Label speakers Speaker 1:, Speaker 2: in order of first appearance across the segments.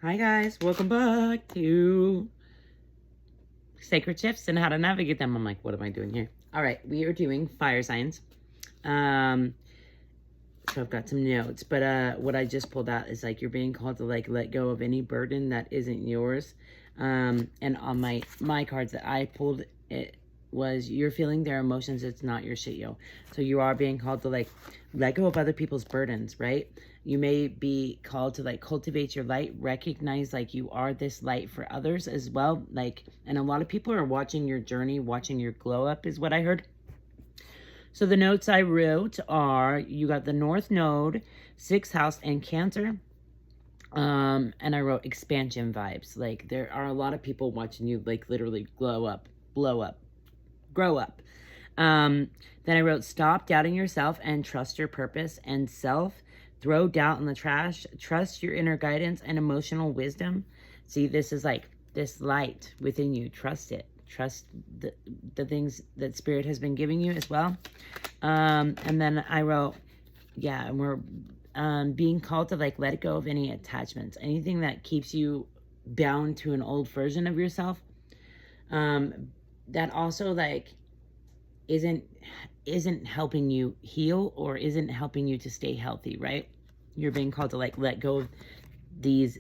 Speaker 1: Hi guys, welcome back to Sacred Shifts and how to navigate them. I'm like, what am I doing here? All right, we are doing fire signs. So I've got some notes, but what I just pulled out is like you're being called to like let go of any burden that isn't yours. And on my cards that I pulled, it was you're feeling their emotions. It's not your shit, yo. So you are being called to like let go of other people's burdens, right? You may be called to like cultivate your light, recognize like you are this light for others as well. Like, and a lot of people are watching your journey, watching your glow up is what I heard. So the notes I wrote are, you got the North Node, 6th house, and Cancer. And I wrote expansion vibes. Like there are a lot of people watching you like literally glow up, blow up, grow up. Then I wrote stop doubting yourself and trust your purpose and self. Throw doubt in the trash. Trust your inner guidance and emotional wisdom. See, this is like this light within you. Trust it. Trust the things that spirit has been giving you as well. And then I wrote, yeah, and we're being called to like let go of any attachments, anything that keeps you bound to an old version of yourself. That also like isn't helping you heal or isn't helping you to stay healthy, right? You're being called to like let go of these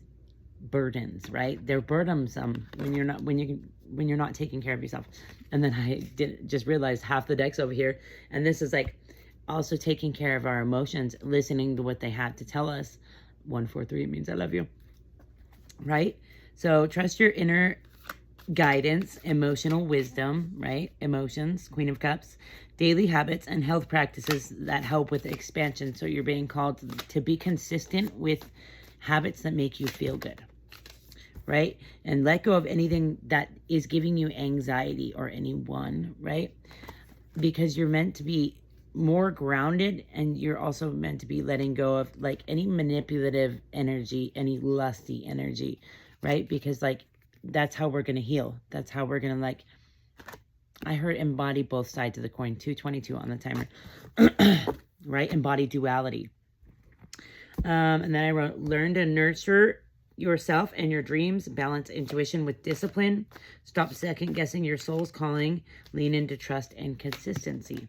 Speaker 1: burdens, right? They're burdensome when you're not taking care of yourself. And then I did just realize half the deck's over here, and this is like also taking care of our emotions, listening to what they have to tell us. 143 means I love you, right? So trust your inner guidance, emotional wisdom, right? Emotions, Queen of Cups, daily habits and health practices that help with expansion. So you're being called to be consistent with habits that make you feel good, right? And let go of anything that is giving you anxiety or anyone, right? Because you're meant to be more grounded, and you're also meant to be letting go of like any manipulative energy, any lusty energy, right? Because like that's how we're going to heal. That's how we're going to like, I heard embody both sides of the coin, 222 on the timer, right? Embody duality. And then I wrote, learn to nurture yourself and your dreams, balance intuition with discipline, stop second guessing your soul's calling, lean into trust and consistency.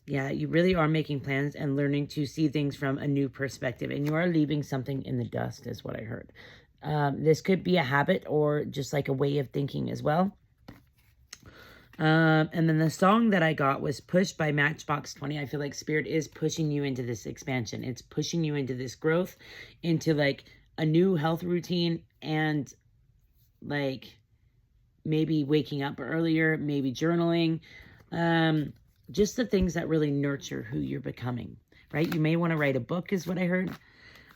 Speaker 1: Yeah, you really are making plans and learning to see things from a new perspective, and you are leaving something in the dust is what I heard. This could be a habit or just like a way of thinking as well. And then the song that I got was Push by Matchbox 20. I feel like Spirit is pushing you into this expansion. It's pushing you into this growth, into like a new health routine, and like maybe waking up earlier, maybe journaling. Just the things that really nurture who you're becoming, right? You may want to write a book is what I heard.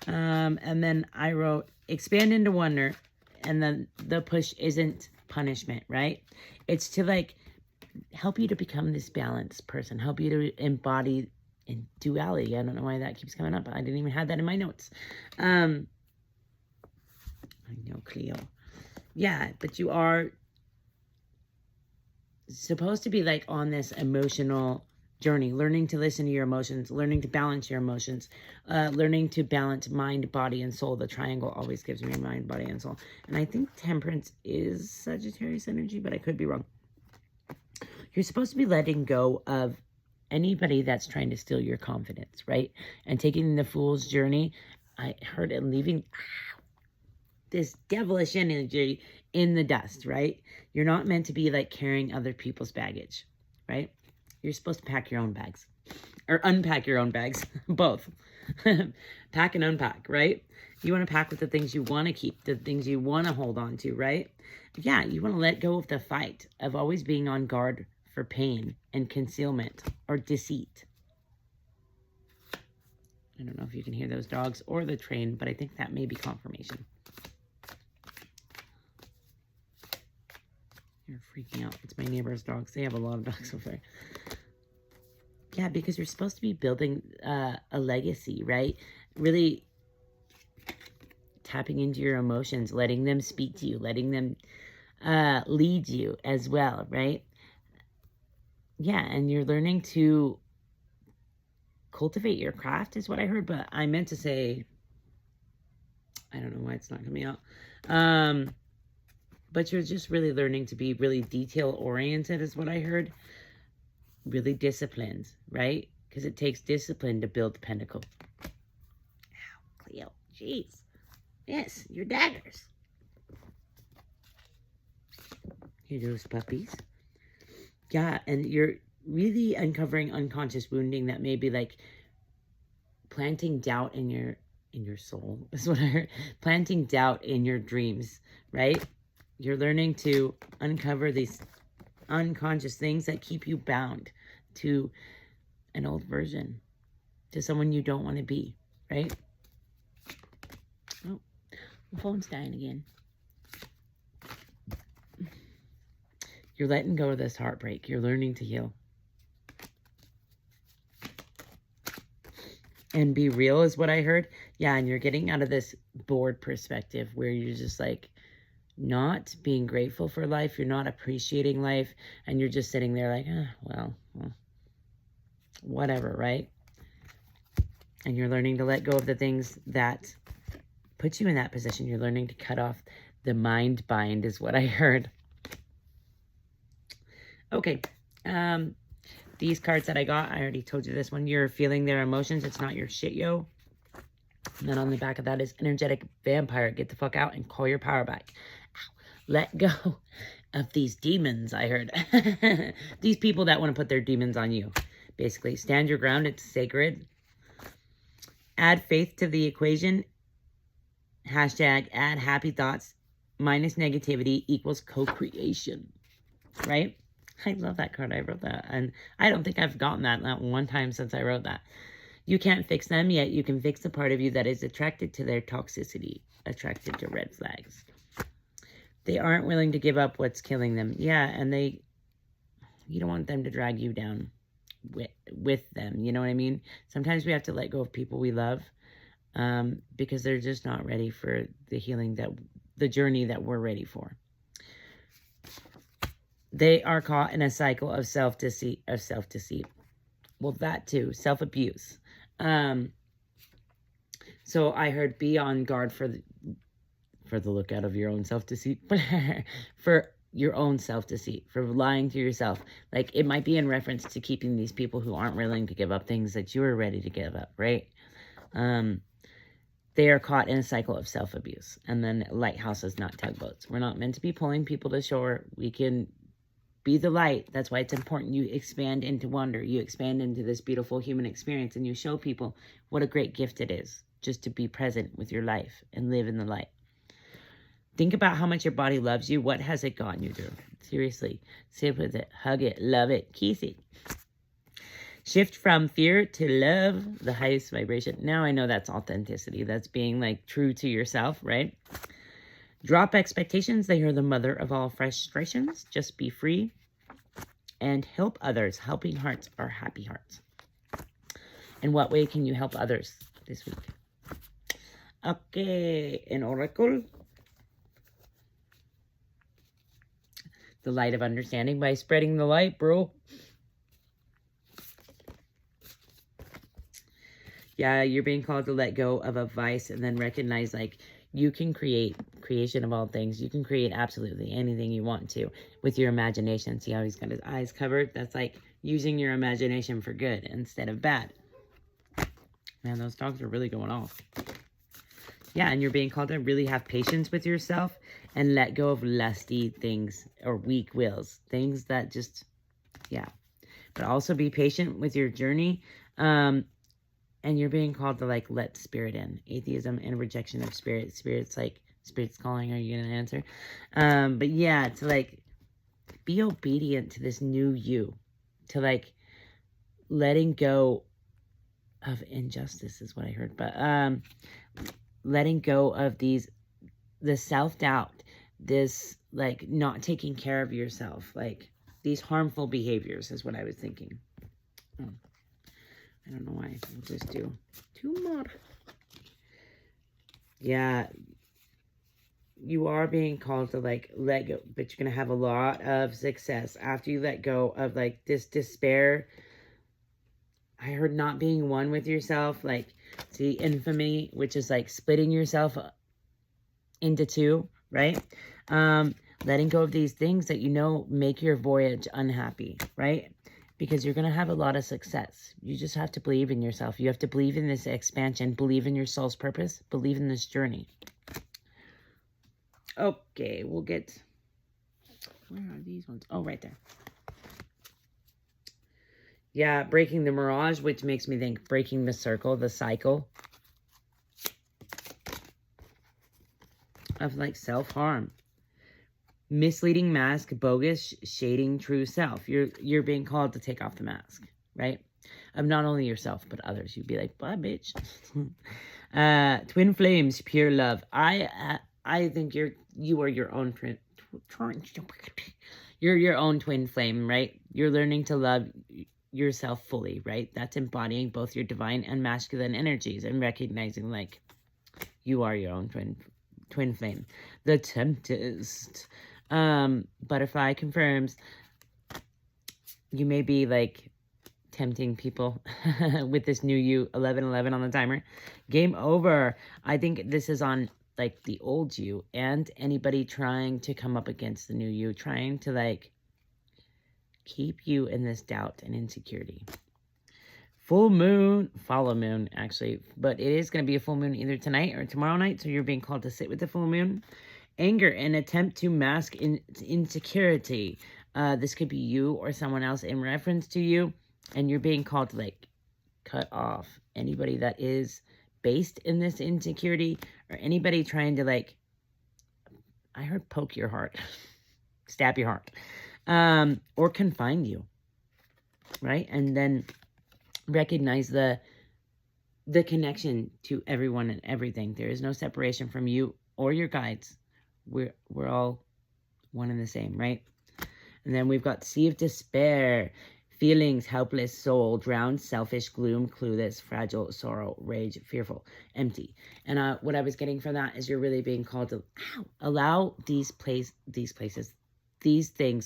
Speaker 1: And then I wrote expand into wonder, and then the push isn't punishment, right? It's to like help you to become this balanced person, help you to embody in duality. I don't know why that keeps coming up. I didn't even have that in my notes. I know, Cleo. Yeah, but you are supposed to be like on this emotional journey, learning to listen to your emotions, learning to balance your emotions, learning to balance mind, body, and soul. The triangle always gives me mind, body, and soul. And I think Temperance is Sagittarius energy, but I could be wrong. You're supposed to be letting go of anybody that's trying to steal your confidence, right? And taking the fool's journey. I heard it leaving this devilish energy in the dust, right? You're not meant to be like carrying other people's baggage, right? You're supposed to pack your own bags or unpack your own bags, both. Pack and unpack, right? You want to pack with the things you want to keep, the things you want to hold on to, right? Yeah, you want to let go of the fight of always being on guard for pain and concealment or deceit. I don't know if you can hear those dogs or the train, but I think that may be confirmation. You're freaking out. It's my neighbor's dogs. They have a lot of dogs over there. Yeah, because you're supposed to be building a legacy, right? Really tapping into your emotions, letting them speak to you, letting them lead you as well, right? Yeah, and you're learning to cultivate your craft is what I heard, but I meant to say I don't know why it's not coming out. But you're just really learning to be really detail oriented is what I heard. Really disciplined, right? Because it takes discipline to build the pentacle. Ow, Cleo, jeez. Yes, your daggers. Here, those puppies. Yeah, and you're really uncovering unconscious wounding that may be like planting doubt in your soul is what I heard. Planting doubt in your dreams, right? You're learning to uncover these unconscious things that keep you bound to an old version, to someone you don't want to be, right? Oh, my phone's dying again. You're letting go of this heartbreak. You're learning to heal. And be real is what I heard. Yeah, and you're getting out of this bored perspective where you're just like not being grateful for life. You're not appreciating life. And you're just sitting there like, well, whatever, right? And you're learning to let go of the things that put you in that position. You're learning to cut off the mind bind is what I heard. Okay. These cards that I got, I already told you this one. You're feeling their emotions. It's not your shit, yo. And then on the back of that is energetic vampire. Get the fuck out and call your power back. Ow. Let go of these demons, I heard. These people that want to put their demons on you. Basically, stand your ground. It's sacred. Add faith to the equation. Hashtag add happy thoughts minus negativity equals co-creation. Right? I love that card. I wrote that. And I don't think I've gotten that not one time since I wrote that. You can't fix them, yet you can fix the part of you that is attracted to their toxicity, attracted to red flags. They aren't willing to give up what's killing them. Yeah, and you don't want them to drag you down with them. You know what I mean? Sometimes we have to let go of people we love because they're just not ready for the healing, the journey that we're ready for. They are caught in a cycle of self-deceit. Well, that too, self-abuse. So I heard be on guard for the lookout of your own self-deceit, for your own self-deceit, for lying to yourself. Like it might be in reference to keeping these people who aren't willing to give up things that you are ready to give up, right? They are caught in a cycle of self-abuse. And then lighthouses, not tugboats. We're not meant to be pulling people to shore. We can be the light. That's why it's important you expand into wonder. You expand into this beautiful human experience and you show people what a great gift it is just to be present with your life and live in the light. Think about how much your body loves you. What has it gotten you through? Seriously. Sit with it. Hug it. Love it. Kiss it. Shift from fear to love, the highest vibration. Now I know that's authenticity. That's being like true to yourself, right? Drop expectations. They are the mother of all frustrations. Just be free and help others. Helping hearts are happy hearts. In what way can you help others this week? Okay, an oracle. The light of understanding by spreading the light, bro. Yeah, you're being called to let go of a vice and then recognize like you can creation of all things. You can create absolutely anything you want to with your imagination. See how he's got his eyes covered? That's like using your imagination for good instead of bad. Man, those dogs are really going off. Yeah, and you're being called to really have patience with yourself and let go of lusty things or weak wills. Things that just, yeah. But also be patient with your journey. And you're being called to, like, let spirit in. Atheism and rejection of spirit. Spirit's like, spirit's calling, are you going to answer? But yeah, to, like, be obedient to this new you. To, like, letting go of injustice is what I heard. But letting go of the self-doubt. This, like, not taking care of yourself. Like, these harmful behaviors is what I was thinking. I don't know why. I'll just do 2 more. Yeah. You are being called to, like, let go. But you're going to have a lot of success after you let go of, like, this despair. I heard not being one with yourself. Like, see, infamy, which is, like, splitting yourself into two, right? Letting go of these things that you know make your voyage unhappy, right? Because you're going to have a lot of success. You just have to believe in yourself. You have to believe in this expansion, believe in your soul's purpose, believe in this journey. Okay, we'll get... Where are these ones? Oh, right there. Yeah, breaking the mirage, which makes me think breaking the circle, the cycle of like self-harm. Misleading mask, bogus, shading true self. You're being called to take off the mask, right? Of not only yourself, but others. You'd be like, bye, bitch. Twin flames, pure love. I think you are your own you're your own twin flame, right? You're learning to love yourself fully, right? That's embodying both your divine and masculine energies and recognizing like you are your own twin flame. The Tempest. Butterfly confirms you may be like tempting people with this new you. 11:11 on the timer. Game over. I think this is on like the old you and anybody trying to come up against the new you, trying to like keep you in this doubt and insecurity. Full moon, follow moon actually, but it is going to be a full moon either tonight or tomorrow night, so you're being called to sit with the full moon. Anger, an attempt to mask insecurity. This could be you or someone else in reference to you, and you're being called to like cut off anybody that is based in this insecurity, or anybody trying to like, I heard poke your heart, stab your heart, or confine you, right? And then recognize the connection to everyone and everything. There is no separation from you or your guides. We're all one and the same, right? And then we've got Sea of Despair. Feelings, helpless soul, drowned, selfish, gloom, clueless, fragile, sorrow, rage, fearful, empty. And what I was getting from that is you're really being called to allow these things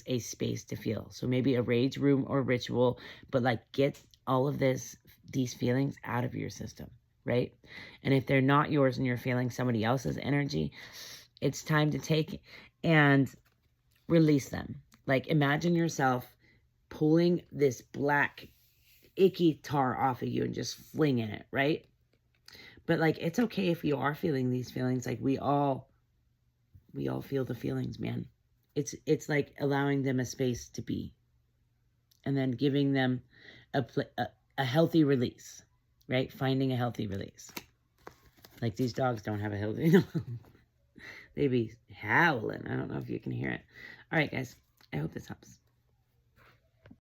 Speaker 1: a space to feel. So maybe a rage room or ritual, but like get all of these feelings out of your system, right? And if they're not yours and you're feeling somebody else's energy, it's time to take and release them. Like imagine yourself pulling this black icky tar off of you and just flinging it, right? But like it's okay if you are feeling these feelings. Like we all feel the feelings, man. It's like allowing them a space to be, and then giving them a healthy release, right? Finding a healthy release. Like these dogs don't have a healthy they be howling. I don't know if you can hear it. All right, guys. I hope this helps.